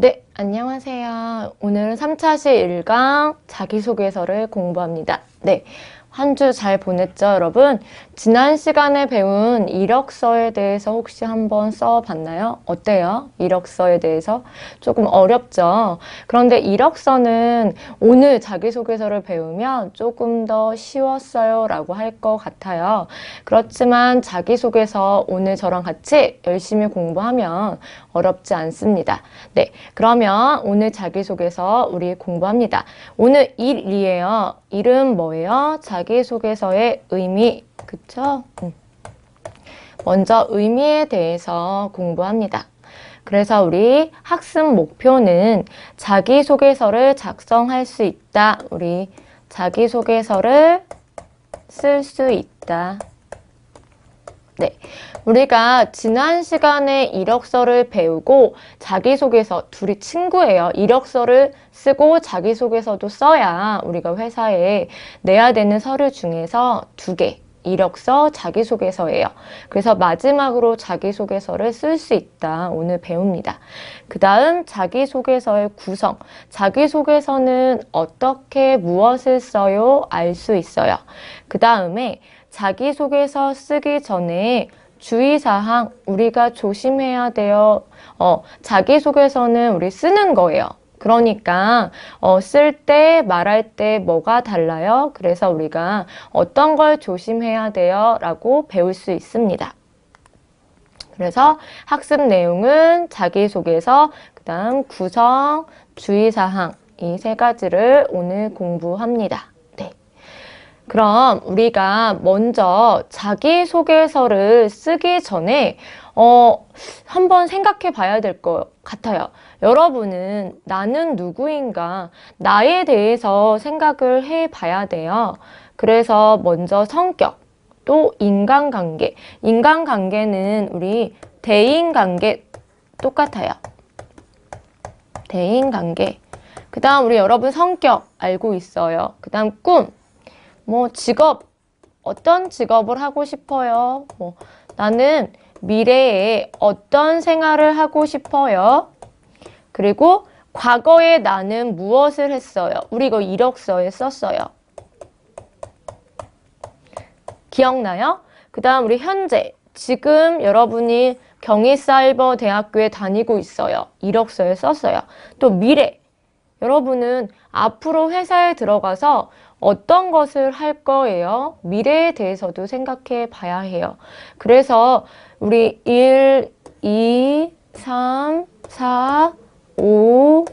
네, 안녕하세요. 오늘은 3차 시 1강 자기소개서를 공부합니다. 네, 한 주 잘 보냈죠, 여러분? 지난 시간에 배운 이력서에 대해서 혹시 한번 써봤나요? 어때요? 이력서에 대해서? 조금 어렵죠? 그런데 이력서는 오늘 자기소개서를 배우면 조금 더 쉬웠어요 라고 할 것 같아요. 그렇지만 자기소개서 오늘 저랑 같이 열심히 공부하면 어렵지 않습니다. 네, 그러면 오늘 자기소개서 우리 공부합니다. 오늘 일이에요. 일은 뭐예요? 자기소개서의 의미, 그쵸? 먼저 의미에 대해서 공부합니다. 그래서 우리 학습 목표는 자기소개서를 작성할 수 있다. 우리 자기소개서를 쓸 수 있다. 네, 우리가 지난 시간에 이력서를 배우고 자기소개서, 둘이 친구예요. 이력서를 쓰고 자기소개서도 써야 우리가 회사에 내야 되는 서류 중에서 2개, 이력서, 자기소개서예요. 그래서 마지막으로 자기소개서를 쓸 수 있다. 오늘 배웁니다. 그 다음 자기소개서의 구성. 자기소개서는 어떻게 무엇을 써요? 알 수 있어요. 그 다음에 자기소개서 쓰기 전에 주의사항, 우리가 조심해야 돼요. 자기소개서는 우리 쓰는 거예요. 그러니까 쓸 때, 말할 때 뭐가 달라요? 그래서 우리가 어떤 걸 조심해야 돼요? 라고 배울 수 있습니다. 그래서 학습 내용은 자기소개서, 그 다음 구성, 주의사항 이 3가지를 오늘 공부합니다. 그럼 우리가 먼저 자기소개서를 쓰기 전에 한번 생각해 봐야 될 것 같아요. 여러분은 나는 누구인가? 나에 대해서 생각을 해 봐야 돼요. 그래서 먼저 성격, 또 인간관계. 인간관계는 우리 대인관계 똑같아요. 대인관계. 그 다음 우리 여러분 성격 알고 있어요. 그 다음 꿈. 직업, 어떤 직업을 하고 싶어요? 나는 미래에 어떤 생활을 하고 싶어요? 그리고 과거에 나는 무엇을 했어요? 우리 이거 이력서에 썼어요. 기억나요? 그 다음 우리 현재, 지금 여러분이 경희사이버대학교에 다니고 있어요. 이력서에 썼어요. 또 미래, 여러분은 앞으로 회사에 들어가서 어떤 것을 할 거예요? 미래에 대해서도 생각해 봐야 해요. 그래서 우리 1, 2, 3, 4, 5,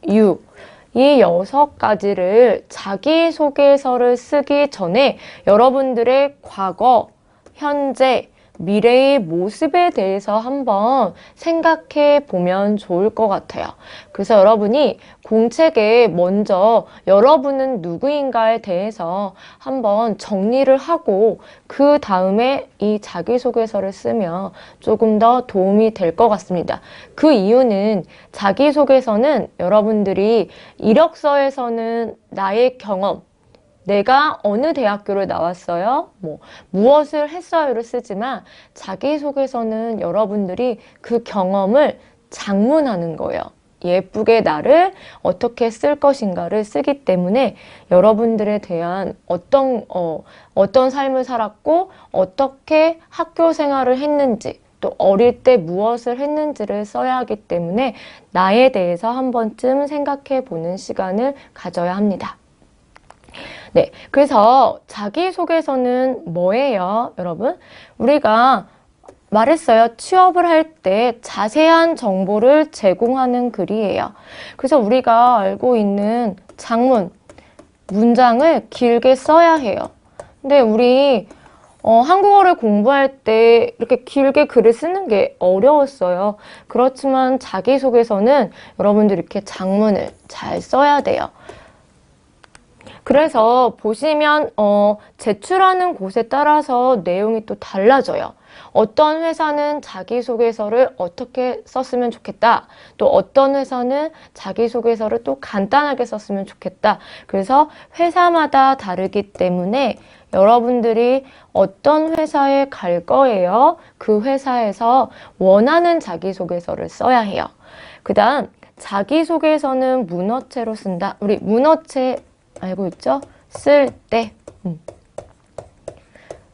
6 이 6가지를 자기소개서를 쓰기 전에 여러분들의 과거, 현재, 미래의 모습에 대해서 한번 생각해 보면 좋을 것 같아요. 그래서 여러분이 공책에 먼저 여러분은 누구인가에 대해서 한번 정리를 하고 그 다음에 이 자기소개서를 쓰면 조금 더 도움이 될 것 같습니다. 그 이유는 자기소개서는 여러분들이 이력서에서는 나의 경험, 내가 어느 대학교를 나왔어요? 무엇을 했어요를 쓰지만 자기소개서는 여러분들이 그 경험을 장문하는 거예요. 예쁘게 나를 어떻게 쓸 것인가를 쓰기 때문에 여러분들에 대한 어떤 삶을 살았고 어떻게 학교 생활을 했는지 또 어릴 때 무엇을 했는지를 써야 하기 때문에 나에 대해서 한 번쯤 생각해 보는 시간을 가져야 합니다. 네, 그래서 자기소개서는 뭐예요, 여러분? 우리가 말했어요. 취업을 할 때 자세한 정보를 제공하는 글이에요. 그래서 우리가 알고 있는 장문, 문장을 길게 써야 해요. 근데 우리 한국어를 공부할 때 이렇게 길게 글을 쓰는 게 어려웠어요. 그렇지만 자기소개서는 여러분들 이렇게 장문을 잘 써야 돼요. 그래서 보시면 제출하는 곳에 따라서 내용이 또 달라져요. 어떤 회사는 자기소개서를 어떻게 썼으면 좋겠다. 또 어떤 회사는 자기소개서를 또 간단하게 썼으면 좋겠다. 그래서 회사마다 다르기 때문에 여러분들이 어떤 회사에 갈 거예요. 그 회사에서 원하는 자기소개서를 써야 해요. 그 다음 자기소개서는 문어체로 쓴다. 우리 문어체 알고 있죠? 쓸 때.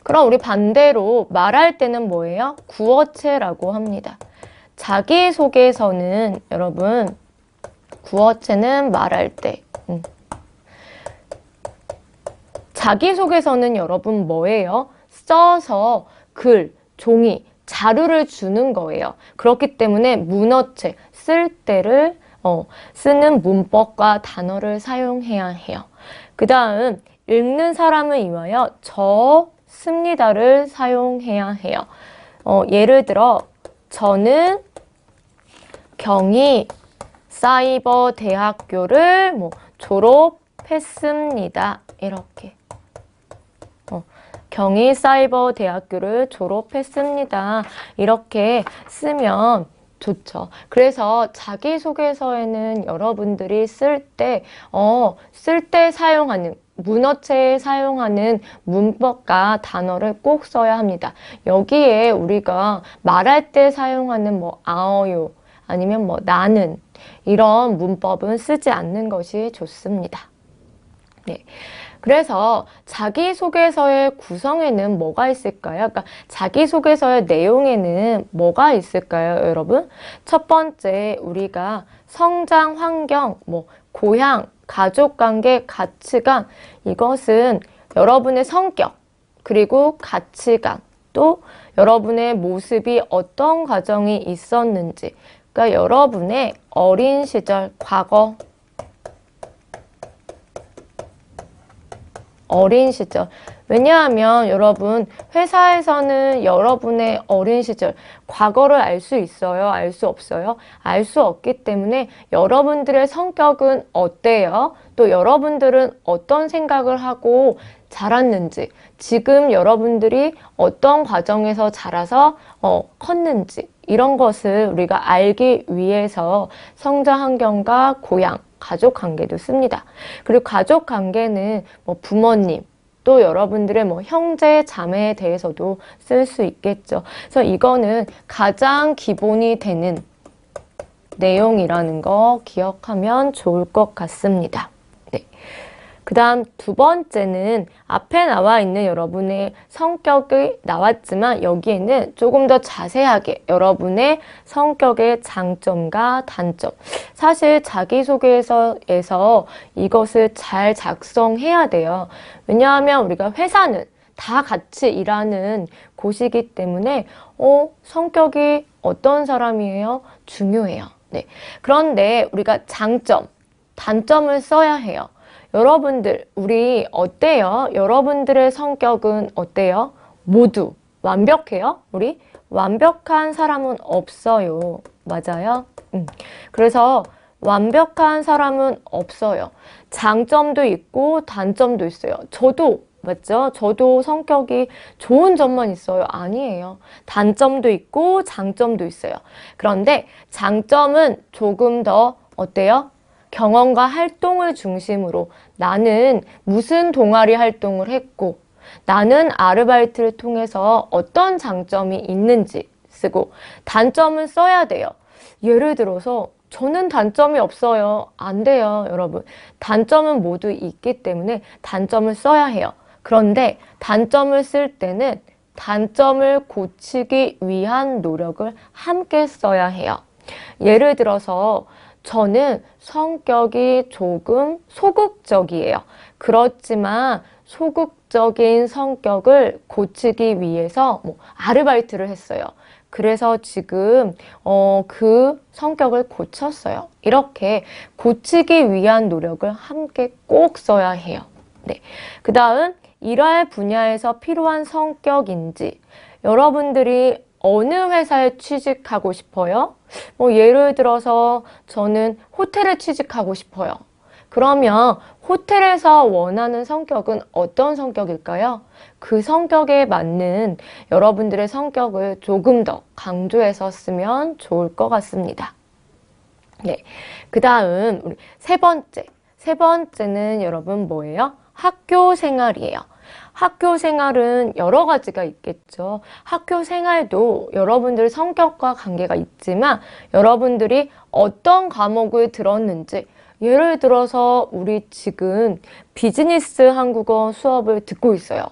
그럼 우리 반대로 말할 때는 뭐예요? 구어체라고 합니다. 자기소개서는 여러분 구어체는 말할 때. 자기소개서는 여러분 뭐예요? 써서 글, 종이, 자료를 주는 거예요. 그렇기 때문에 문어체, 쓸 때를 쓰는 문법과 단어를 사용해야 해요. 그 다음 읽는 사람을 위하여 저 씁니다를 사용해야 해요. 예를 들어 저는 경희사이버대학교를 졸업했습니다. 이렇게. 경희사이버대학교를 졸업했습니다. 이렇게 쓰면 좋죠. 그래서 자기소개서에는 여러분들이 쓸 때 사용하는 문어체에 사용하는 문법과 단어를 꼭 써야 합니다. 여기에 우리가 말할 때 사용하는 아어요 아니면 나는 이런 문법은 쓰지 않는 것이 좋습니다. 네. 그래서 자기소개서의 구성에는 뭐가 있을까요? 그러니까 자기소개서의 내용에는 뭐가 있을까요, 여러분? 첫 번째, 우리가 성장 환경, 고향, 가족관계, 가치관, 이것은 여러분의 성격, 그리고 가치관, 또 여러분의 모습이 어떤 과정이 있었는지, 그러니까 여러분의 어린 시절, 과거, 어린 시절. 왜냐하면 여러분 회사에서는 여러분의 어린 시절, 과거를 알 수 있어요? 알 수 없어요? 알 수 없기 때문에 여러분들의 성격은 어때요? 또 여러분들은 어떤 생각을 하고 자랐는지, 지금 여러분들이 어떤 과정에서 자라서 컸는지, 이런 것을 우리가 알기 위해서 성장 환경과 고향, 가족 관계도 씁니다. 그리고 가족 관계는 부모님, 또 여러분들의 형제, 자매에 대해서도 쓸 수 있겠죠. 그래서 이거는 가장 기본이 되는 내용이라는 거 기억하면 좋을 것 같습니다. 네. 그 다음 두 번째는 앞에 나와 있는 여러분의 성격이 나왔지만 여기에는 조금 더 자세하게 여러분의 성격의 장점과 단점, 사실 자기소개서에서 이것을 잘 작성해야 돼요. 왜냐하면 우리가 회사는 다 같이 일하는 곳이기 때문에 성격이 어떤 사람이에요? 중요해요. 네. 그런데 우리가 장점, 단점을 써야 해요. 여러분들, 우리 어때요? 여러분들의 성격은 어때요? 모두 완벽해요? 우리 완벽한 사람은 없어요. 맞아요? 그래서 완벽한 사람은 없어요. 장점도 있고 단점도 있어요. 저도 맞죠? 저도 성격이 좋은 점만 있어요. 아니에요. 단점도 있고 장점도 있어요. 그런데 장점은 조금 더 어때요? 경험과 활동을 중심으로 나는 무슨 동아리 활동을 했고 나는 아르바이트를 통해서 어떤 장점이 있는지 쓰고, 단점은 써야 돼요. 예를 들어서 저는 단점이 없어요. 안 돼요, 여러분. 단점은 모두 있기 때문에 단점을 써야 해요. 그런데 단점을 쓸 때는 단점을 고치기 위한 노력을 함께 써야 해요. 예를 들어서 저는 성격이 조금 소극적이에요. 그렇지만 소극적인 성격을 고치기 위해서 아르바이트를 했어요. 그래서 지금 그 성격을 고쳤어요. 이렇게 고치기 위한 노력을 함께 꼭 써야 해요. 네. 그 다음 일할 분야에서 필요한 성격인지, 여러분들이 어느 회사에 취직하고 싶어요? 예를 들어서 저는 호텔에 취직하고 싶어요. 그러면 호텔에서 원하는 성격은 어떤 성격일까요? 그 성격에 맞는 여러분들의 성격을 조금 더 강조해서 쓰면 좋을 것 같습니다. 네. 그 다음 우리 세 번째는 여러분 뭐예요? 학교 생활이에요. 학교 생활은 여러 가지가 있겠죠. 학교 생활도 여러분들 성격과 관계가 있지만 여러분들이 어떤 과목을 들었는지, 예를 들어서 우리 지금 비즈니스 한국어 수업을 듣고 있어요.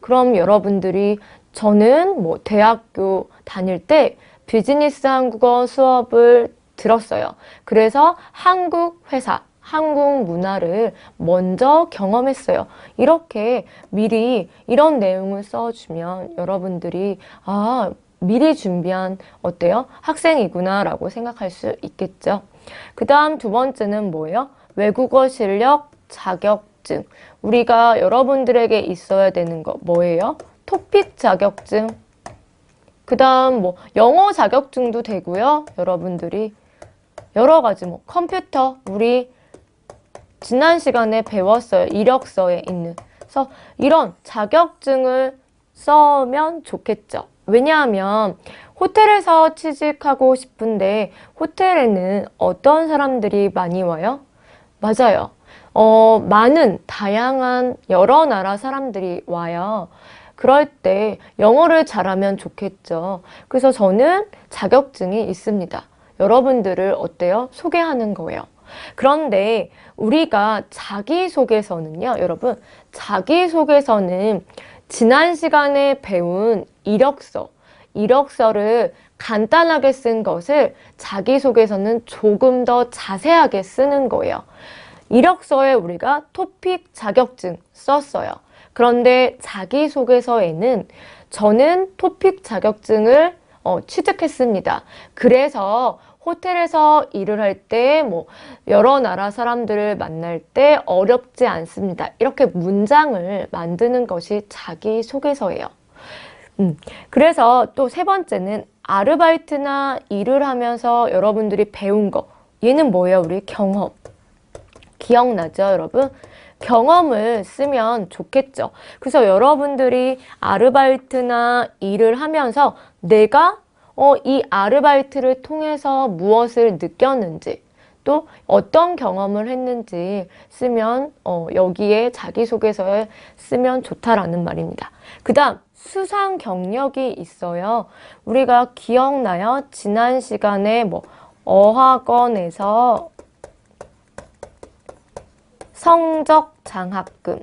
그럼 여러분들이 저는 뭐 대학교 다닐 때 비즈니스 한국어 수업을 들었어요. 그래서 한국 회사, 한국 문화를 먼저 경험했어요. 이렇게 미리 이런 내용을 써주면 여러분들이 미리 준비한 어때요? 학생이구나 라고 생각할 수 있겠죠. 그 다음 두 번째는 뭐예요? 외국어 실력 자격증. 우리가 여러분들에게 있어야 되는 거 뭐예요? 토픽 자격증. 그 다음 뭐 영어 자격증도 되고요. 여러분들이 여러 가지 뭐 컴퓨터 우리 지난 시간에 배웠어요. 이력서에 있는. 그래서 이런 자격증을 써면 좋겠죠. 왜냐하면 호텔에서 취직하고 싶은데 호텔에는 어떤 사람들이 많이 와요? 맞아요. 많은 다양한 여러 나라 사람들이 와요. 그럴 때 영어를 잘하면 좋겠죠. 그래서 저는 자격증이 있습니다. 여러분들을 어때요? 소개하는 거예요. 그런데 우리가 자기소개서는요, 여러분, 자기소개서는 지난 시간에 배운 이력서를 간단하게 쓴 것을 자기소개서는 조금 더 자세하게 쓰는 거예요. 이력서에 우리가 토픽 자격증 썼어요. 그런데 자기소개서에는 저는 토픽 자격증을 취득했습니다. 그래서 호텔에서 일을 할 때 뭐 여러 나라 사람들을 만날 때 어렵지 않습니다. 이렇게 문장을 만드는 것이 자기소개서예요. 그래서 또 세 번째는 아르바이트나 일을 하면서 여러분들이 배운 거. 얘는 뭐예요? 우리 경험. 기억나죠, 여러분? 경험을 쓰면 좋겠죠. 그래서 여러분들이 아르바이트나 일을 하면서 내가 이 아르바이트를 통해서 무엇을 느꼈는지 또 어떤 경험을 했는지 쓰면 여기에 자기소개서에 쓰면 좋다라는 말입니다. 그 다음 수상 경력이 있어요. 우리가 기억나요? 지난 시간에 뭐 어학원에서 성적 장학금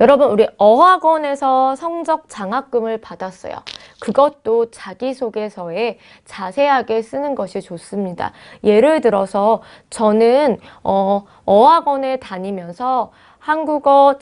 여러분 우리 어학원에서 성적 장학금을 받았어요. 그것도 자기소개서에 자세하게 쓰는 것이 좋습니다. 예를 들어서 저는 어학원에 다니면서 한국어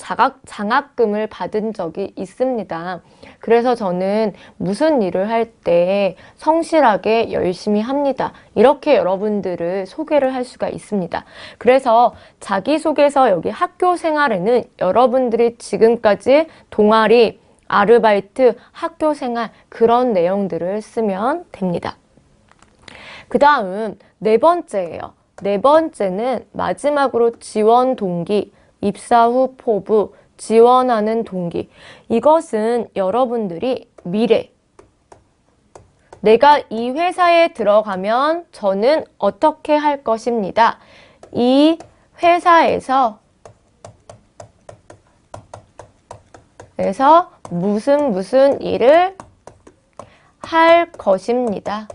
장학금을 받은 적이 있습니다. 그래서 저는 무슨 일을 할 때 성실하게 열심히 합니다. 이렇게 여러분들을 소개를 할 수가 있습니다. 그래서 자기소개서 여기 학교 생활에는 여러분들이 지금까지 동아리, 아르바이트, 학교 생활 그런 내용들을 쓰면 됩니다. 그 다음 네 번째예요. 네 번째는 마지막으로 지원 동기, 입사 후 포부, 지원하는 동기. 이것은 여러분들이 미래, 내가 이 회사에 들어가면 저는 어떻게 할 것입니다. 이 회사에서 무슨 일을 할 것입니다.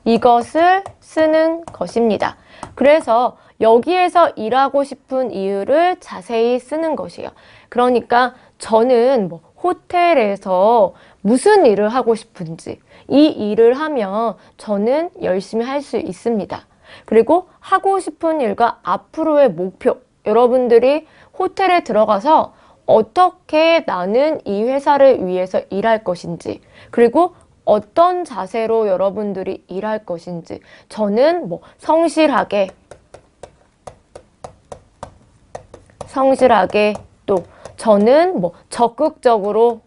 이것을 쓰는 것입니다. 그래서 여기에서 일하고 싶은 이유를 자세히 쓰는 것이에요. 그러니까 저는 뭐 호텔에서 무슨 일을 하고 싶은지 이 일을 하면 저는 열심히 할 수 있습니다. 그리고 하고 싶은 일과 앞으로의 목표, 여러분들이 호텔에 들어가서 어떻게 나는 이 회사를 위해서 일할 것인지, 그리고 어떤 자세로 여러분들이 일할 것인지, 저는 뭐 성실하게 또 저는 뭐 적극적으로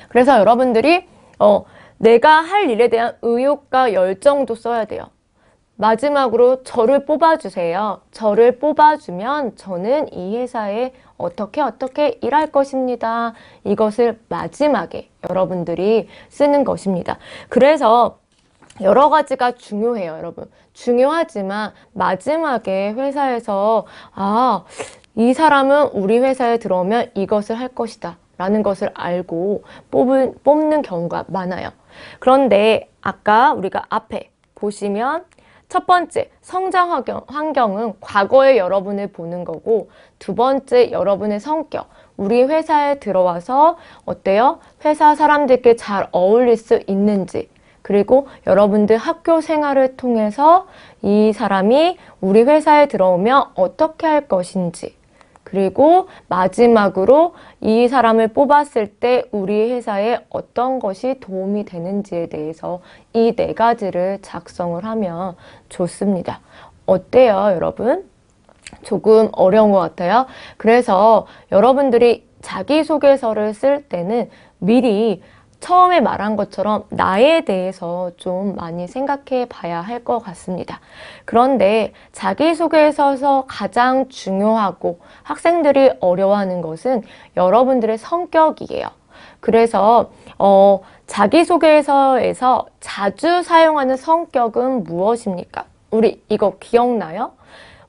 그래서 여러분들이 내가 할 일에 대한 의욕과 열정도 써야 돼요. 마지막으로 저를 뽑아주세요. 저를 뽑아주면 저는 이 회사에 어떻게 일할 것입니다. 이것을 마지막에 여러분들이 쓰는 것입니다. 그래서 여러 가지가 중요해요, 여러분. 중요하지만 마지막에 회사에서 이 사람은 우리 회사에 들어오면 이것을 할 것이다 라는 것을 알고 뽑는 경우가 많아요. 그런데 아까 우리가 앞에 보시면 첫 번째, 성장 환경은 과거의 여러분을 보는 거고, 두 번째, 여러분의 성격. 우리 회사에 들어와서 어때요? 회사 사람들께 잘 어울릴 수 있는지, 그리고 여러분들 학교 생활을 통해서 이 사람이 우리 회사에 들어오면 어떻게 할 것인지, 그리고 마지막으로 이 사람을 뽑았을 때 우리 회사에 어떤 것이 도움이 되는지에 대해서 이 네 가지를 작성을 하면 좋습니다. 어때요, 여러분? 조금 어려운 것 같아요. 그래서 여러분들이 자기소개서를 쓸 때는 미리 처음에 말한 것처럼 나에 대해서 좀 많이 생각해 봐야 할 것 같습니다. 그런데 자기소개서에서 가장 중요하고 학생들이 어려워하는 것은 여러분들의 성격이에요. 그래서 자기소개서에서 자주 사용하는 성격은 무엇입니까? 우리 이거 기억나요?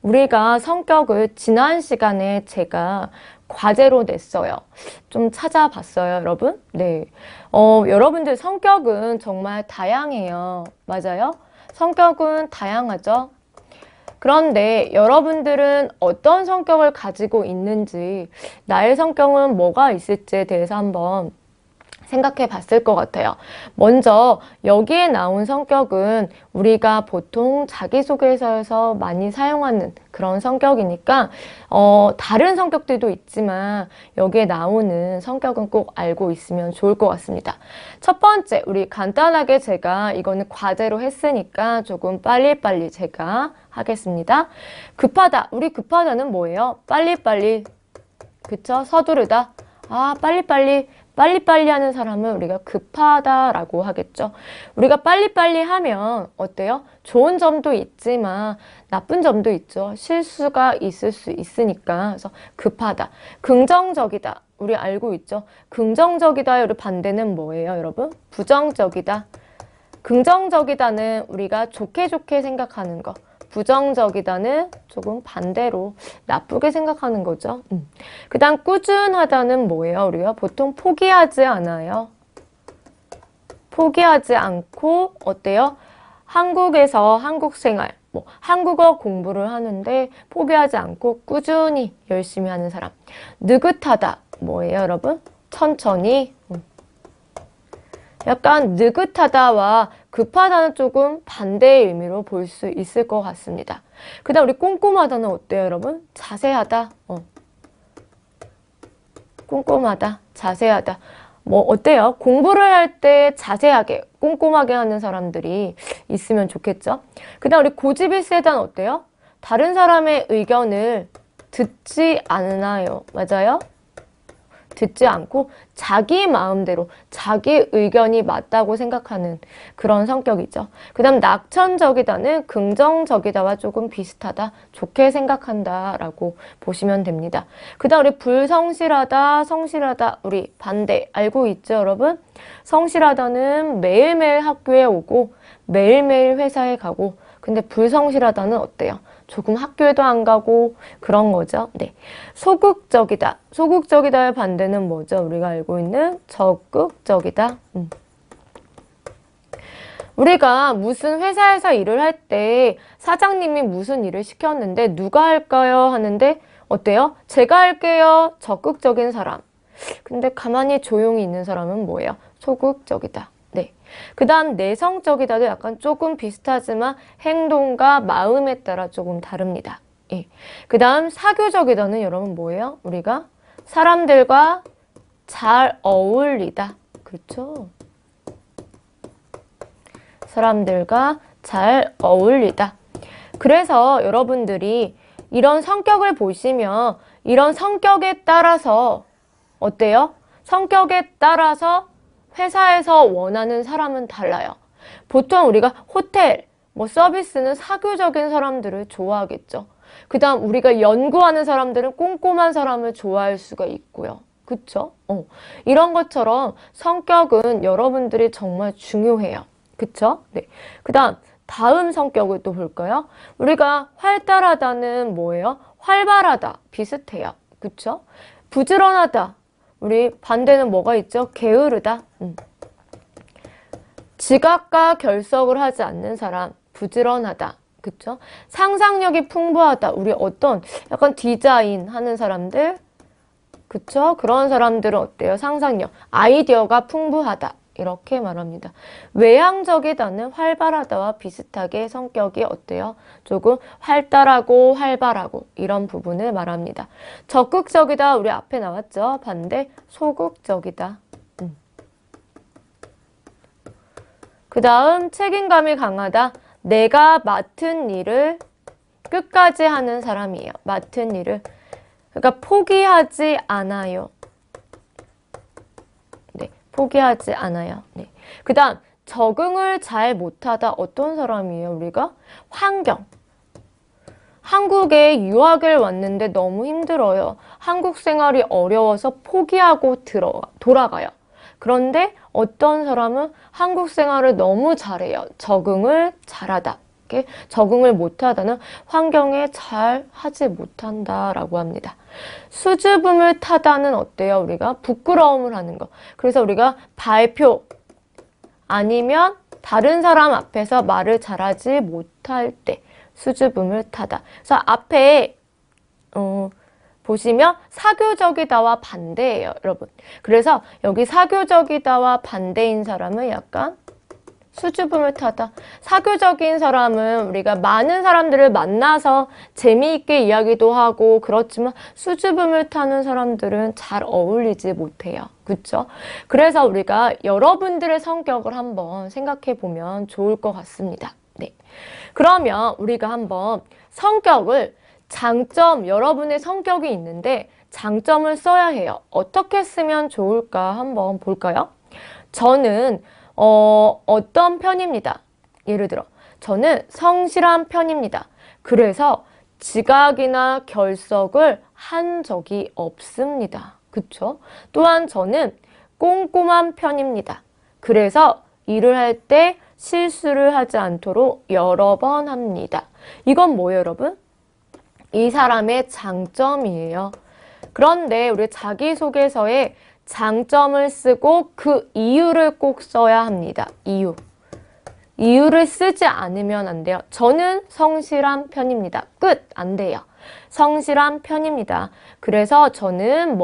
우리가 성격을 지난 시간에 제가 과제로 냈어요. 좀 찾아봤어요, 여러분? 네. 여러분들 성격은 정말 다양해요. 맞아요? 성격은 다양하죠? 그런데 여러분들은 어떤 성격을 가지고 있는지, 나의 성격은 뭐가 있을지에 대해서 한번 생각해 봤을 것 같아요. 먼저 여기에 나온 성격은 우리가 보통 자기소개서에서 많이 사용하는 그런 성격이니까 다른 성격들도 있지만 여기에 나오는 성격은 꼭 알고 있으면 좋을 것 같습니다. 첫 번째, 우리 간단하게 제가 이거는 과제로 했으니까 조금 빨리빨리 제가 하겠습니다. 급하다. 우리 급하다는 뭐예요? 빨리빨리. 그쵸? 서두르다. 빨리빨리 하는 사람은 우리가 급하다라고 하겠죠. 우리가 빨리빨리 하면 어때요? 좋은 점도 있지만 나쁜 점도 있죠. 실수가 있을 수 있으니까. 그래서 급하다. 긍정적이다. 우리 알고 있죠? 긍정적이다의 반대는 뭐예요, 여러분? 부정적이다. 긍정적이다는 우리가 좋게 생각하는 거. 부정적이다는 조금 반대로 나쁘게 생각하는 거죠. 그 다음 꾸준하다는 뭐예요? 우리가 보통 포기하지 않아요. 포기하지 않고 어때요? 한국에서 한국 생활, 한국어 공부를 하는데 포기하지 않고 꾸준히 열심히 하는 사람. 느긋하다 뭐예요, 여러분? 천천히. 약간 느긋하다와 급하다는 조금 반대의 의미로 볼 수 있을 것 같습니다. 그 다음 우리 꼼꼼하다는 어때요, 여러분? 자세하다. 꼼꼼하다, 자세하다. 어때요? 공부를 할 때 자세하게, 꼼꼼하게 하는 사람들이 있으면 좋겠죠? 그 다음 우리 고집이 세다는 어때요? 다른 사람의 의견을 듣지 않나요? 맞아요? 듣지 않고 자기 마음대로 자기 의견이 맞다고 생각하는 그런 성격이죠. 그 다음 낙천적이다는 긍정적이다와 조금 비슷하다. 좋게 생각한다 라고 보시면 됩니다. 그 다음 우리 불성실하다, 성실하다. 우리 반대 알고 있죠, 여러분? 성실하다는 매일매일 학교에 오고 매일매일 회사에 가고, 근데 불성실하다는 어때요? 조금 학교에도 안 가고 그런 거죠. 네. 소극적이다. 소극적이다의 반대는 뭐죠? 우리가 알고 있는 적극적이다. 우리가 무슨 회사에서 일을 할 때 사장님이 무슨 일을 시켰는데 누가 할까요? 하는데 어때요? 제가 할게요. 적극적인 사람. 근데 가만히 조용히 있는 사람은 뭐예요? 소극적이다. 네. 그 다음 내성적이다도 약간 조금 비슷하지만 행동과 마음에 따라 조금 다릅니다. 예. 그 다음 사교적이다는 여러분 뭐예요? 우리가 사람들과 잘 어울리다. 그렇죠? 사람들과 잘 어울리다. 그래서 여러분들이 이런 성격을 보시면 이런 성격에 따라서 어때요? 성격에 따라서 회사에서 원하는 사람은 달라요. 보통 우리가 호텔, 서비스는 사교적인 사람들을 좋아하겠죠. 그 다음 우리가 연구하는 사람들은 꼼꼼한 사람을 좋아할 수가 있고요. 그쵸? 이런 것처럼 성격은 여러분들이 정말 중요해요. 그쵸? 네. 그 다음 성격을 또 볼까요? 우리가 활달하다는 뭐예요? 활발하다. 비슷해요. 그쵸? 부지런하다. 우리 반대는 뭐가 있죠? 게으르다. 지각과 결석을 하지 않는 사람. 부지런하다. 그쵸? 상상력이 풍부하다. 우리 어떤 약간 디자인 하는 사람들. 그쵸? 그런 사람들은 어때요? 상상력. 아이디어가 풍부하다. 이렇게 말합니다. 외향적이다는 활발하다와 비슷하게 성격이 어때요? 조금 활달하고 활발하고 이런 부분을 말합니다. 적극적이다. 우리 앞에 나왔죠? 반대 소극적이다. 그 다음 책임감이 강하다. 내가 맡은 일을 끝까지 하는 사람이에요. 맡은 일을. 그러니까 포기하지 않아요. 네, 포기하지 않아요. 네. 그 다음 적응을 잘 못하다. 어떤 사람이에요? 우리가 환경. 한국에 유학을 왔는데 너무 힘들어요. 한국 생활이 어려워서 포기하고 돌아가요. 그런데 어떤 사람은 한국 생활을 너무 잘해요. 적응을 잘하다. 적응을 못하다는 환경에 잘 하지 못한다라고 합니다. 수줍음을 타다는 어때요? 우리가 부끄러움을 하는 거. 그래서 우리가 발표 아니면 다른 사람 앞에서 말을 잘하지 못할 때 수줍음을 타다. 그래서 앞에 보시면 사교적이다와 반대예요, 여러분. 그래서 여기 사교적이다와 반대인 사람은 약간 수줍음을 타다. 사교적인 사람은 우리가 많은 사람들을 만나서 재미있게 이야기도 하고 그렇지만 수줍음을 타는 사람들은 잘 어울리지 못해요. 그쵸? 그래서 우리가 여러분들의 성격을 한번 생각해 보면 좋을 것 같습니다. 네. 그러면 우리가 한번 성격을 장점, 여러분의 성격이 있는데 장점을 써야 해요. 어떻게 쓰면 좋을까 한번 볼까요? 저는 어떤 편입니다. 예를 들어 저는 성실한 편입니다. 그래서 지각이나 결석을 한 적이 없습니다. 그쵸? 또한 저는 꼼꼼한 편입니다. 그래서 일을 할 때 실수를 하지 않도록 여러 번 합니다. 이건 뭐예요, 여러분? 이 사람의 장점이에요. 그런데 우리 자기소개서에 장점을 쓰고 그 이유를 꼭 써야 합니다. 이유를 쓰지 않으면 안 돼요. 저는 성실한 편입니다. 끝! 안 돼요. 성실한 편입니다. 그래서 저는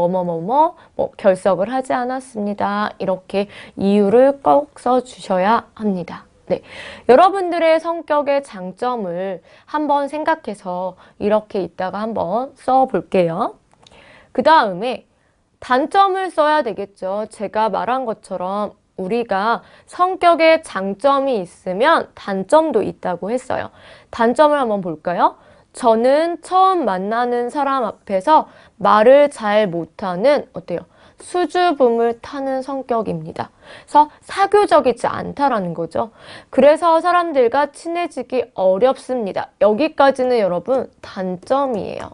결석을 하지 않았습니다. 이렇게 이유를 꼭 써주셔야 합니다. 네, 여러분들의 성격의 장점을 한번 생각해서 이렇게 이따가 한번 써볼게요. 그 다음에 단점을 써야 되겠죠. 제가 말한 것처럼 우리가 성격에 장점이 있으면 단점도 있다고 했어요. 단점을 한번 볼까요? 저는 처음 만나는 사람 앞에서 말을 잘 못하는 어때요? 수줍음을 타는 성격입니다. 그래서 사교적이지 않다라는 거죠. 그래서 사람들과 친해지기 어렵습니다. 여기까지는 여러분 단점이에요.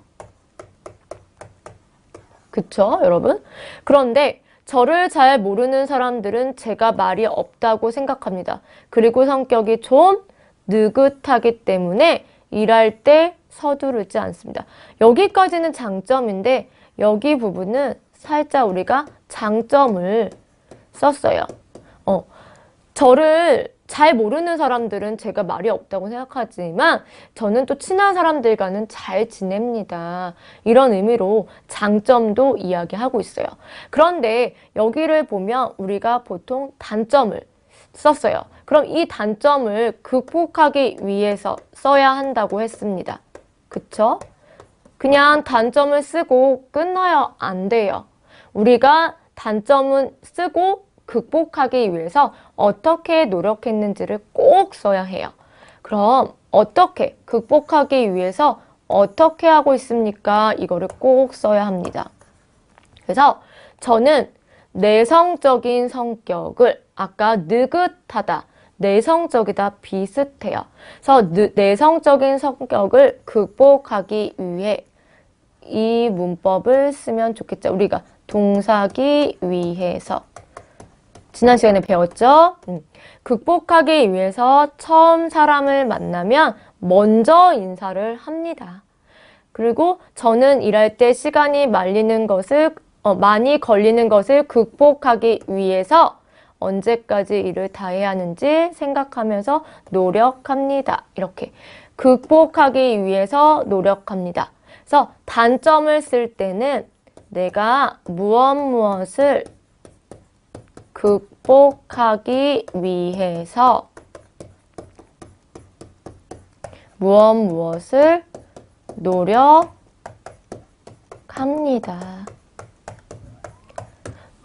그쵸, 여러분? 그런데 저를 잘 모르는 사람들은 제가 말이 없다고 생각합니다. 그리고 성격이 좀 느긋하기 때문에 일할 때 서두르지 않습니다. 여기까지는 장점인데 여기 부분은 살짝 우리가 장점을 썼어요. 저를 잘 모르는 사람들은 제가 말이 없다고 생각하지만 저는 또 친한 사람들과는 잘 지냅니다. 이런 의미로 장점도 이야기하고 있어요. 그런데 여기를 보면 우리가 보통 단점을 썼어요. 그럼 이 단점을 극복하기 위해서 써야 한다고 했습니다. 그쵸? 그냥 단점을 쓰고 끝나야 안 돼요. 우리가 단점은 쓰고 극복하기 위해서 어떻게 노력했는지를 꼭 써야 해요. 그럼 어떻게 극복하기 위해서 어떻게 하고 있습니까? 이거를 꼭 써야 합니다. 그래서 저는 내성적인 성격을 아까 느긋하다, 내성적이다, 비슷해요. 그래서 내성적인 성격을 극복하기 위해 이 문법을 쓰면 좋겠죠. 우리가 동사기 위해서 지난 시간에 배웠죠? 극복하기 위해서 처음 사람을 만나면 먼저 인사를 합니다. 그리고 저는 일할 때 시간이 많이 걸리는 것을 극복하기 위해서 언제까지 일을 다 해야 하는지 생각하면서 노력합니다. 이렇게 극복하기 위해서 노력합니다. 그래서 단점을 쓸 때는 내가 무엇을 극복하기 위해서 무엇을 노력합니다.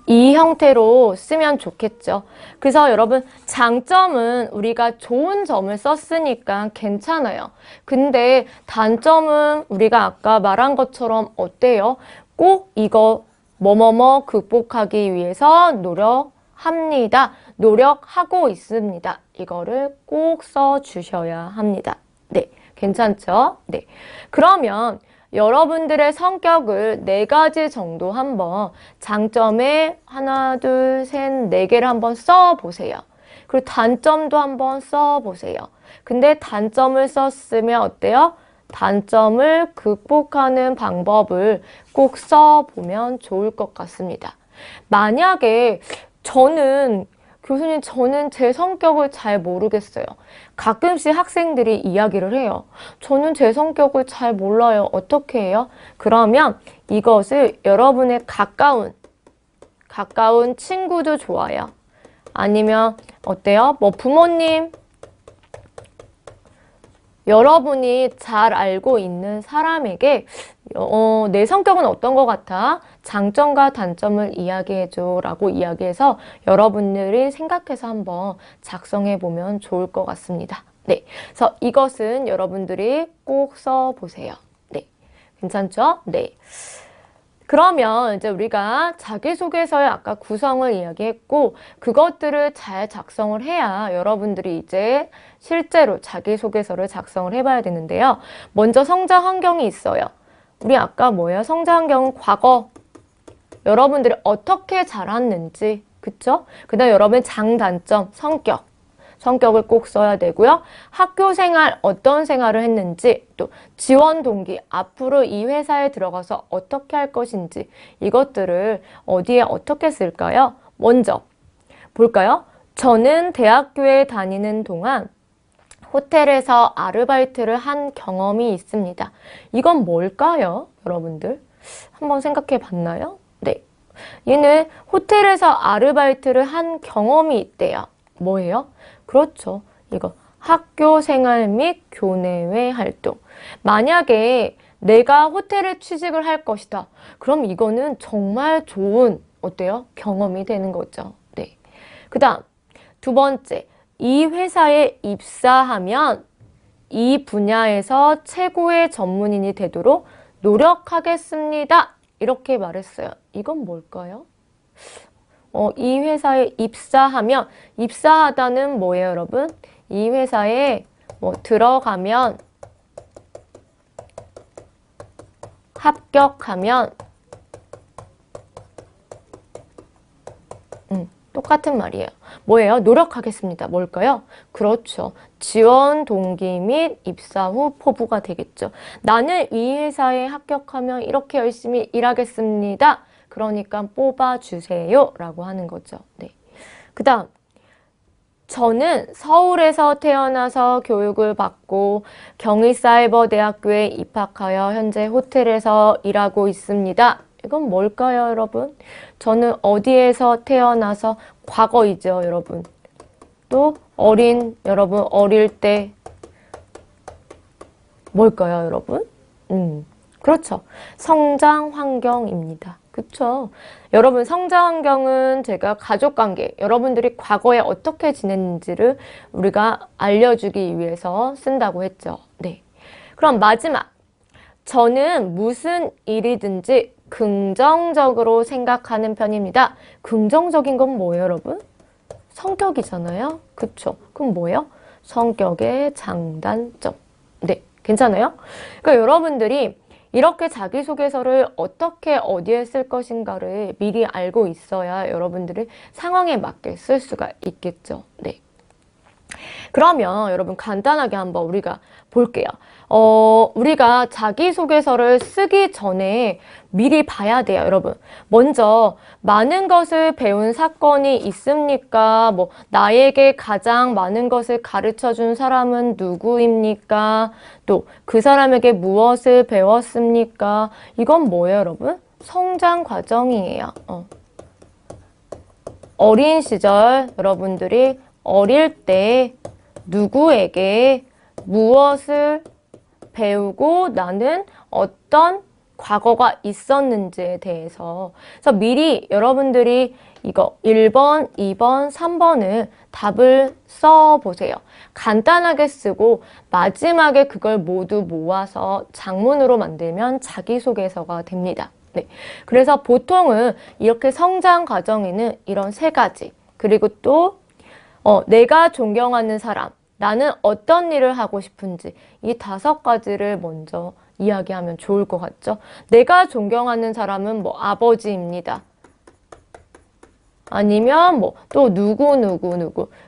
이 형태로 쓰면 좋겠죠. 그래서 여러분 장점은 우리가 좋은 점을 썼으니까 괜찮아요. 근데 단점은 우리가 아까 말한 것처럼 어때요? 꼭 이거 뭐뭐뭐 극복하기 위해서 노력합니다. 노력하고 있습니다. 이거를 꼭 써주셔야 합니다. 네, 괜찮죠? 네. 그러면 여러분들의 성격을 4가지 정도 한번 장점에 하나, 둘, 셋, 4개를 한번 써보세요. 그리고 단점도 한번 써보세요. 근데 단점을 썼으면 어때요? 단점을 극복하는 방법을 꼭 써보면 좋을 것 같습니다. 만약에 교수님, 저는 제 성격을 잘 모르겠어요. 가끔씩 학생들이 이야기를 해요. 저는 제 성격을 잘 몰라요. 어떻게 해요? 그러면 이것을 여러분의 가까운 친구도 좋아요. 아니면 어때요? 부모님, 여러분이 잘 알고 있는 사람에게 내 성격은 어떤 것 같아? 장점과 단점을 이야기해줘 라고 이야기해서 여러분들이 생각해서 한번 작성해 보면 좋을 것 같습니다. 네, 그래서 이것은 여러분들이 꼭 써보세요. 네, 괜찮죠? 네. 그러면 이제 우리가 자기소개서의 아까 구성을 이야기했고 그것들을 잘 작성을 해야 여러분들이 이제 실제로 자기소개서를 작성을 해봐야 되는데요. 먼저 성장 환경이 있어요. 우리 아까 뭐예요? 성장 환경은 과거 여러분들이 어떻게 자랐는지 그쵸? 그 다음 여러분의 장단점, 성격을 꼭 써야 되고요. 학교 생활, 어떤 생활을 했는지, 또 지원 동기, 앞으로 이 회사에 들어가서 어떻게 할 것인지 이것들을 어디에 어떻게 쓸까요? 먼저 볼까요? 저는 대학교에 다니는 동안 호텔에서 아르바이트를 한 경험이 있습니다. 이건 뭘까요? 여러분들 한번 생각해 봤나요? 네, 얘는 호텔에서 아르바이트를 한 경험이 있대요. 뭐예요? 그렇죠. 이거 학교 생활 및 교내외 활동. 만약에 내가 호텔에 취직을 할 것이다. 그럼 이거는 정말 좋은 어때요? 경험이 되는 거죠. 네. 그 다음 두 번째, 이 회사에 입사하면 이 분야에서 최고의 전문인이 되도록 노력하겠습니다. 이렇게 말했어요. 이건 뭘까요? 이 회사에 입사하면, 입사하다는 뭐예요, 여러분? 이 회사에 들어가면, 합격하면, 똑같은 말이에요. 뭐예요? 노력하겠습니다. 뭘까요? 그렇죠. 지원 동기 및 입사 후 포부가 되겠죠. 나는 이 회사에 합격하면 이렇게 열심히 일하겠습니다. 그러니까 뽑아주세요 라고 하는 거죠. 네. 그 다음 저는 서울에서 태어나서 교육을 받고 경희사이버대학교에 입학하여 현재 호텔에서 일하고 있습니다. 이건 뭘까요, 여러분? 저는 어디에서 태어나서 과거이죠, 여러분. 또 여러분 어릴 때 뭘까요, 여러분? 그렇죠. 성장 환경입니다. 그쵸? 여러분 성장 환경은 제가 가족관계, 여러분들이 과거에 어떻게 지냈는지를 우리가 알려주기 위해서 쓴다고 했죠. 네. 그럼 마지막. 저는 무슨 일이든지 긍정적으로 생각하는 편입니다. 긍정적인 건 뭐예요, 여러분? 성격이잖아요. 그쵸? 그럼 뭐예요? 성격의 장단점. 네, 괜찮아요? 그러니까 여러분들이 이렇게 자기소개서를 어떻게 어디에 쓸 것인가를 미리 알고 있어야 여러분들이 상황에 맞게 쓸 수가 있겠죠. 네. 그러면 여러분 간단하게 한번 우리가 볼게요. 우리가 자기소개서를 쓰기 전에 미리 봐야 돼요, 여러분. 먼저 많은 것을 배운 사건이 있습니까? 뭐 나에게 가장 많은 것을 가르쳐준 사람은 누구입니까? 또 그 사람에게 무엇을 배웠습니까? 이건 뭐예요, 여러분? 성장 과정이에요. 어린 시절 여러분들이 어릴 때 누구에게 무엇을 배우고 나는 어떤 과거가 있었는지에 대해서 그래서 미리 여러분들이 이거 1번, 2번, 3번을 답을 써보세요. 간단하게 쓰고 마지막에 그걸 모두 모아서 장문으로 만들면 자기소개서가 됩니다. 네. 그래서 보통은 이렇게 성장 과정에는 이런 3가지 그리고 또 내가 존경하는 사람, 나는 어떤 일을 하고 싶은지 이 5가지를 먼저 이야기하면 좋을 것 같죠? 내가 존경하는 사람은 뭐 아버지입니다. 아니면 뭐 또 누구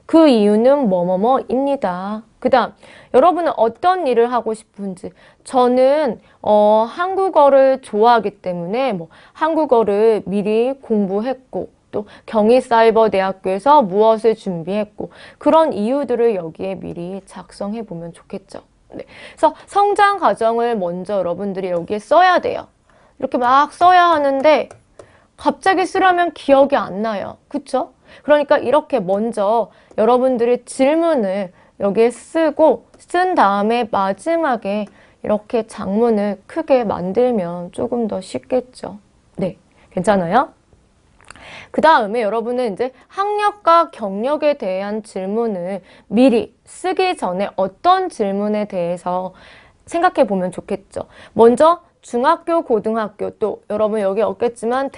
그 이유는 뭐뭐뭐입니다. 그 다음 여러분은 어떤 일을 하고 싶은지 저는 한국어를 좋아하기 때문에 뭐 한국어를 미리 공부했고 또 경희사이버대학교에서 무엇을 준비했고 그런 이유들을 여기에 미리 작성해 보면 좋겠죠. 네. 그래서 성장 과정을 먼저 여러분들이 여기에 써야 돼요. 이렇게 막 써야 하는데 갑자기 쓰려면 기억이 안 나요. 그쵸? 그러니까 이렇게 먼저 여러분들이 질문을 여기에 쓰고 쓴 다음에 마지막에 이렇게 장문을 크게 만들면 조금 더 쉽겠죠. 네, 괜찮아요? 그 다음에 여러분은 이제 학력과 경력에 대한 질문을 미리 쓰기 전에 어떤 질문에 대해서 생각해 보면 좋겠죠. 먼저 중학교, 고등학교, 또 여러분 여기 없겠지만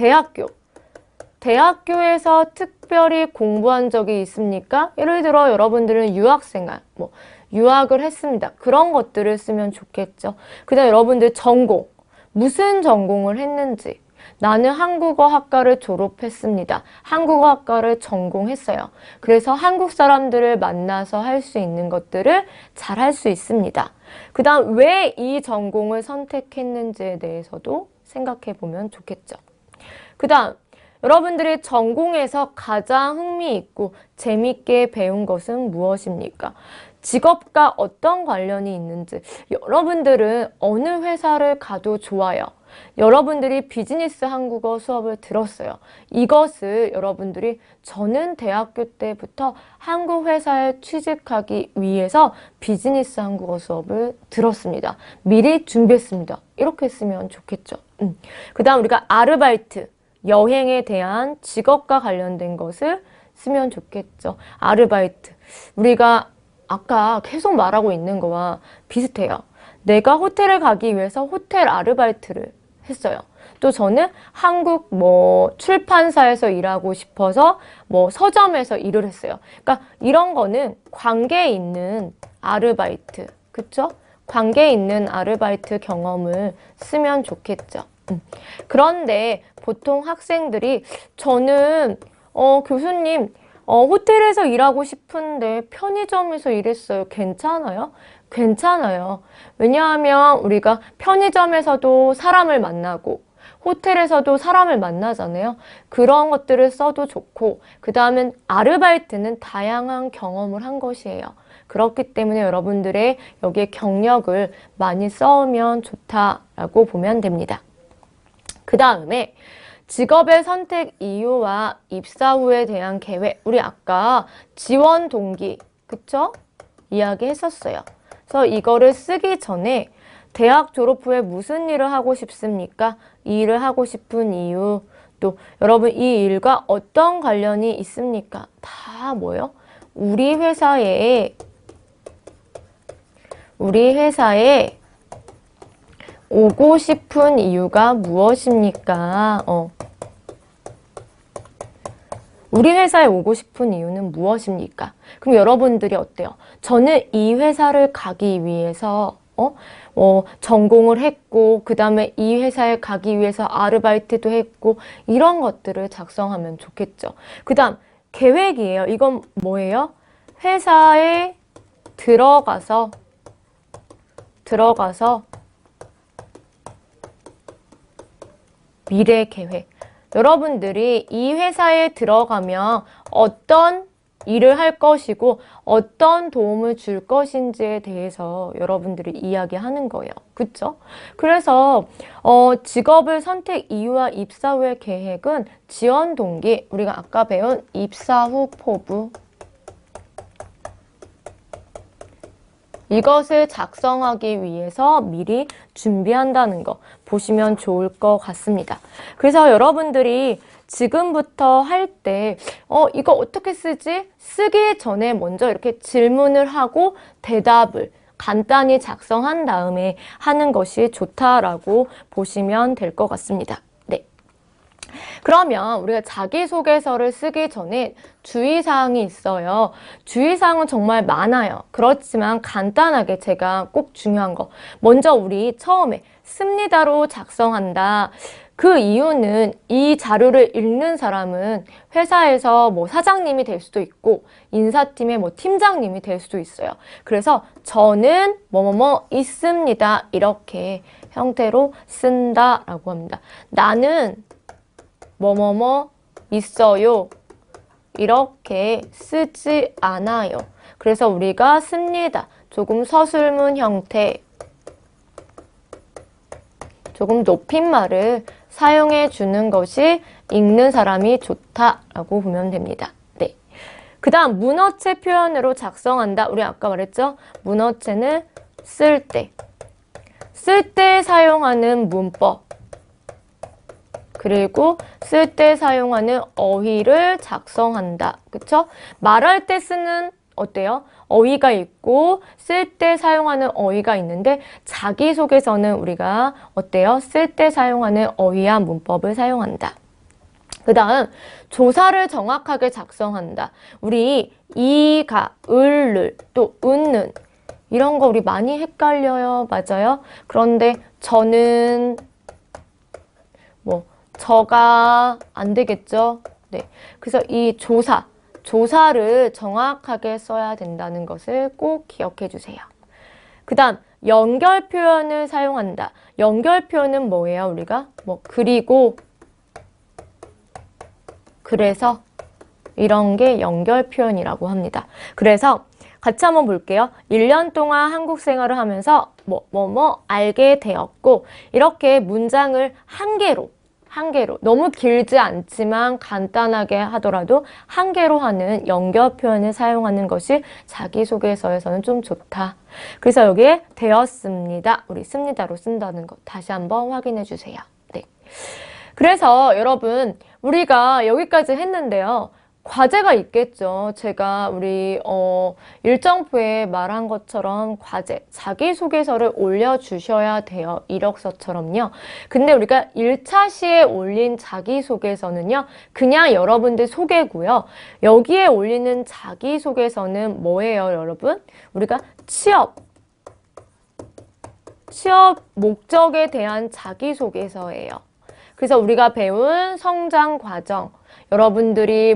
대학교에서 특별히 공부한 적이 있습니까? 예를 들어 여러분들은 유학생활, 뭐 유학을 했습니다. 그런 것들을 쓰면 좋겠죠. 그 다음 여러분들 전공, 무슨 전공을 했는지 나는 한국어학과를 졸업했습니다. 한국어학과를 전공했어요. 그래서 한국 사람들을 만나서 할 수 있는 것들을 잘 할 수 있습니다. 그 다음 왜 이 전공을 선택했는지에 대해서도 생각해 보면 좋겠죠. 그 다음 여러분들이 전공에서 가장 흥미있고 재밌게 배운 것은 무엇입니까? 직업과 어떤 관련이 있는지 여러분들은 어느 회사를 가도 좋아요. 여러분들이 비즈니스 한국어 수업을 들었어요. 이것을 여러분들이 저는 대학교 때부터 한국 회사에 취직하기 위해서 비즈니스 한국어 수업을 들었습니다. 미리 준비했습니다. 이렇게 쓰면 좋겠죠. 그 다음 우리가 아르바이트, 여행에 대한 직업과 관련된 것을 쓰면 좋겠죠. 아르바이트. 우리가 아까 계속 말하고 있는 거와 비슷해요. 내가 호텔을 가기 위해서 호텔 아르바이트를 했어요. 또 저는 한국 뭐 출판사에서 일하고 싶어서 뭐 서점에서 일을 했어요. 그러니까 이런 거는 관계 있는 아르바이트, 그쵸? 관계 있는 아르바이트 경험을 쓰면 좋겠죠. 그런데 보통 학생들이 저는 교수님 호텔에서 일하고 싶은데 편의점에서 일했어요. 괜찮아요? 괜찮아요. 왜냐하면 우리가 편의점에서도 사람을 만나고 호텔에서도 사람을 만나잖아요. 그런 것들을 써도 좋고 그 다음엔 아르바이트는 다양한 경험을 한 것이에요. 그렇기 때문에 여러분들의 여기에 경력을 많이 써오면 좋다라고 보면 됩니다. 그 다음에 직업의 선택 이유와 입사 후에 대한 계획. 우리 아까 지원 동기, 그쵸? 이야기 했었어요. 그래서 이거를 쓰기 전에 대학 졸업 후에 무슨 일을 하고 싶습니까? 이 일을 하고 싶은 이유. 또 여러분 이 일과 어떤 관련이 있습니까? 다 뭐예요? 우리 회사에 오고 싶은 이유가 무엇입니까? 우리 회사에 오고 싶은 이유는 무엇입니까? 그럼 여러분들이 어때요? 저는 이 회사를 가기 위해서 전공을 했고 그 다음에 이 회사에 가기 위해서 아르바이트도 했고 이런 것들을 작성하면 좋겠죠. 그 다음 계획이에요. 이건 뭐예요? 회사에 들어가서 미래 계획. 여러분들이 이 회사에 들어가면 어떤 일을 할 것이고 어떤 도움을 줄 것인지에 대해서 여러분들이 이야기하는 거예요. 그쵸? 그래서 직업을 선택 이유와 입사 후의 계획은 지원 동기, 우리가 아까 배운 입사 후 포부, 이것을 작성하기 위해서 미리 준비한다는 거 보시면 좋을 것 같습니다. 그래서 여러분들이 지금부터 할 때 이거 어떻게 쓰지? 쓰기 전에 먼저 이렇게 질문을 하고 대답을 간단히 작성한 다음에 하는 것이 좋다라고 보시면 될 것 같습니다. 네. 그러면 우리가 자기소개서를 쓰기 전에 주의사항이 있어요. 주의사항은 정말 많아요. 그렇지만 간단하게 제가 꼭 중요한 거. 먼저 우리 처음에 씁니다로 작성한다. 그 이유는 이 자료를 읽는 사람은 회사에서 뭐 사장님이 될 수도 있고 인사팀의 뭐 팀장님이 될 수도 있어요. 그래서 저는 뭐뭐뭐 있습니다. 이렇게 형태로 쓴다라고 합니다. 나는 뭐뭐뭐 있어요. 이렇게 쓰지 않아요. 그래서 우리가 씁니다. 조금 서술문 형태, 조금 높임말을 사용해 주는 것이 읽는 사람이 좋다라고 보면 됩니다. 네. 그 다음 문어체 표현으로 작성한다. 우리 아까 말했죠? 문어체는 쓸 때 사용하는 문법, 그리고 쓸 때 사용하는 어휘를 작성한다. 그쵸? 말할 때 쓰는 어때요? 어휘가 있고 쓸 때 사용하는 어휘가 있는데 자기소개서는 우리가 어때요? 쓸 때 사용하는 어휘와 문법을 사용한다. 그 다음 조사를 정확하게 작성한다. 우리 이가, 을을, 또 은는 이런 거 우리 많이 헷갈려요. 맞아요? 그런데 저는 저가 안 되겠죠? 네. 그래서 이 조사를 정확하게 써야 된다는 것을 꼭 기억해 주세요. 그 다음, 연결 표현을 사용한다. 연결 표현은 뭐예요? 우리가 그리고, 그래서 이런 게 연결 표현이라고 합니다. 그래서 같이 한번 볼게요. 1년 동안 한국 생활을 하면서 알게 되었고 이렇게 문장을 한 개로 너무 길지 않지만 간단하게 하더라도 한 개로 하는 연결 표현을 사용하는 것이 자기소개서에서는 좀 좋다. 그래서 여기에 되었습니다. 우리 씁니다로 쓴다는 것 다시 한번 확인해 주세요. 네. 그래서 여러분 우리가 여기까지 했는데요. 과제가 있겠죠. 제가 우리 일정표에 말한 것처럼 과제, 자기소개서를 올려주셔야 돼요. 이력서처럼요. 근데 우리가 1차 시에 올린 자기소개서는요. 그냥 여러분들 소개고요. 여기에 올리는 자기소개서는 뭐예요, 여러분? 우리가 취업 목적에 대한 자기소개서예요. 그래서 우리가 배운 성장 과정, 여러분들이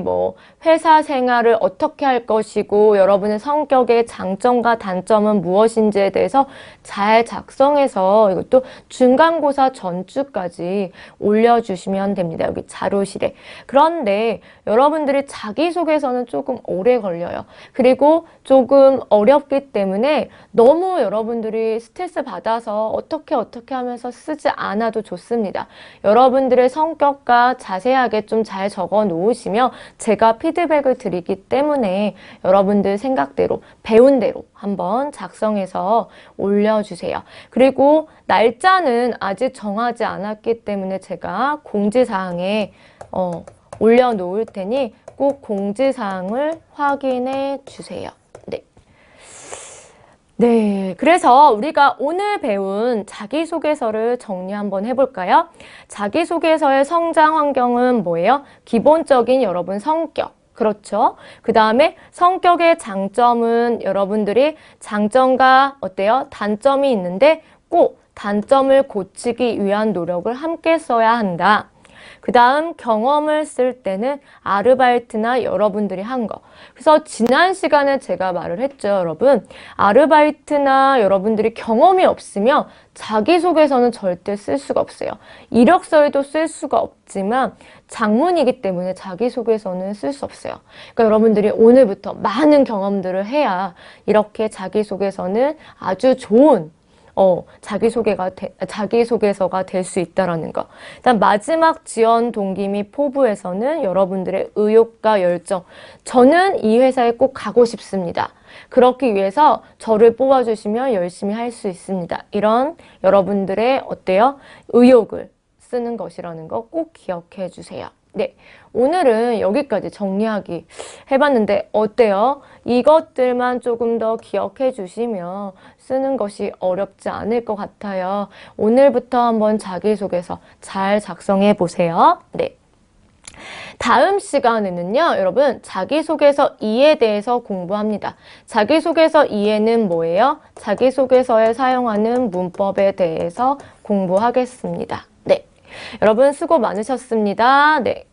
회사 생활을 어떻게 할 것이고 여러분의 성격의 장점과 단점은 무엇인지에 대해서 잘 작성해서 이것도 중간고사 전주까지 올려주시면 됩니다. 여기 자료실에. 그런데 여러분들이 자기소개서는 조금 오래 걸려요. 그리고 조금 어렵기 때문에 너무 여러분들이 스트레스 받아서 어떻게 하면서 쓰지 않아도 좋습니다. 여러분들의 성격과 자세하게 좀 잘 적어 놓으시면 제가 피드백을 드리기 때문에 여러분들 생각대로 배운 대로 한번 작성해서 올려주세요. 그리고 날짜는 아직 정하지 않았기 때문에 제가 공지사항에 올려놓을 테니 꼭 공지사항을 확인해 주세요. 네. 네, 그래서 우리가 오늘 배운 자기소개서를 정리 한번 해볼까요? 자기소개서의 성장 환경은 뭐예요? 기본적인 여러분 성격. 그렇죠? 그 다음에 성격의 장점은 여러분들이 장점과 어때요? 단점이 있는데 꼭 단점을 고치기 위한 노력을 함께 써야 한다. 그 다음 경험을 쓸 때는 아르바이트나 여러분들이 한 거. 그래서 지난 시간에 제가 말을 했죠, 여러분. 아르바이트나 여러분들이 경험이 없으면 자기소개서는 절대 쓸 수가 없어요. 이력서에도 쓸 수가 없지만 장문이기 때문에 자기소개서는 쓸 수 없어요. 그러니까 여러분들이 오늘부터 많은 경험들을 해야 이렇게 자기소개서는 아주 좋은 자기소개서가 될 수 있다라는 거. 일단 마지막 지원 동기 및 포부에서는 여러분들의 의욕과 열정. 저는 이 회사에 꼭 가고 싶습니다. 그렇기 위해서 저를 뽑아주시면 열심히 할 수 있습니다. 이런 여러분들의 어때요? 의욕을 쓰는 것이라는 거 꼭 기억해 주세요. 네, 오늘은 여기까지 정리하기 해봤는데 어때요? 이것들만 조금 더 기억해 주시면 쓰는 것이 어렵지 않을 것 같아요. 오늘부터 한번 자기소개서 잘 작성해 보세요. 네. 다음 시간에는요, 여러분, 자기소개서 2에 대해서 공부합니다. 자기소개서 2에는 뭐예요? 자기소개서에 사용하는 문법에 대해서 공부하겠습니다. 네. 여러분 수고 많으셨습니다. 네.